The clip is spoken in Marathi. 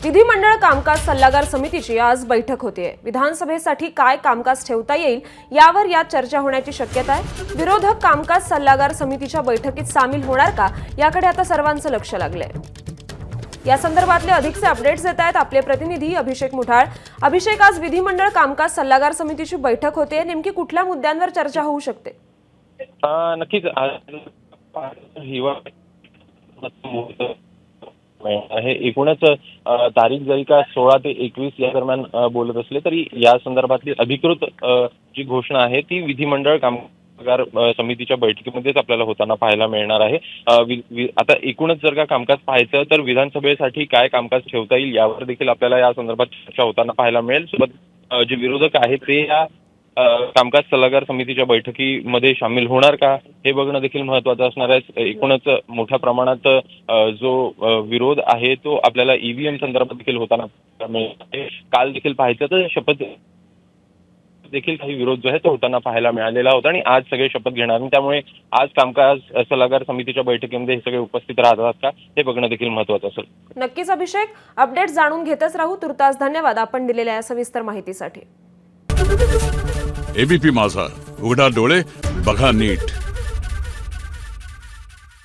विधिमंडळ कामकाज सल्लागार समितीची आज बैठक होते। विधानसभेसाठी काय कामकाज ठेवता येईल यावर यात चर्चा होण्याची शक्यता आहे। विरोधक कामकाज सल्लागार समितीच्या बैठकीत सामील होणार का याकडे आता सर्वांचं लक्ष लागलंय। या संदर्भातले अधिकचे अपडेट्स देत आहेत आपले प्रतिनिधी अभिषेक मुठाळ। अभिषेक, आज विधिमंडळ कामकाज सल्लागार समितीची बैठक होते, नेमकी कुठल्या मुद्द्यांवर चर्चा होऊ शकते? नक्कीच आहे। एकूणच तारीख जरी का 16 ते 21 या दरम्यान बोलत असले तरी या संदर्भातली अधिकृत जी घोषणा आहे ती विधिमंडळ कामगार समितीच्या बैठकीमध्येच आपल्याला होताना पाहायला मिळणार आहे। आता एकूणच जर का कामकाज पाहायचं तर विधानसभेसाठी काय कामकाज ठेवता येईल यावर देखील आपल्याला या संदर्भात चर्चा होताना पाहायला मिळेल। सोबत जे विरोधक आहेत ते या कामकाज सल्लागार समितीच्या बैठकीमध्ये सामील होणार का हे बघणं देखील महत्त्वाचं असणार आहे। एकूणच मोठ्या प्रमाणात जो विरोध आहे तो आपल्याला ईव्हीएम संदर्भात देखील होताना मिळेल। काल देखील पाहायचं तर शपथ देखील काही विरोध जो आहे तो होताना पाहायला मिळालेला होता आणि आज सगळे शपथ घेणार, त्यामुळे आज कामकाज सल्लागार समितीच्या बैठकीमध्ये हे सगळे उपस्थित राहतात का हे बघणं देखील महत्त्वाचं असेल। नक्कीच अभिषेक, अपडेट जाणून घेतच राहू। तुर्तास धन्यवाद आपण दिलेल्या या सविस्तर माहितीसाठी। एबीपी माझा, उघडा डोळे बघा नीट।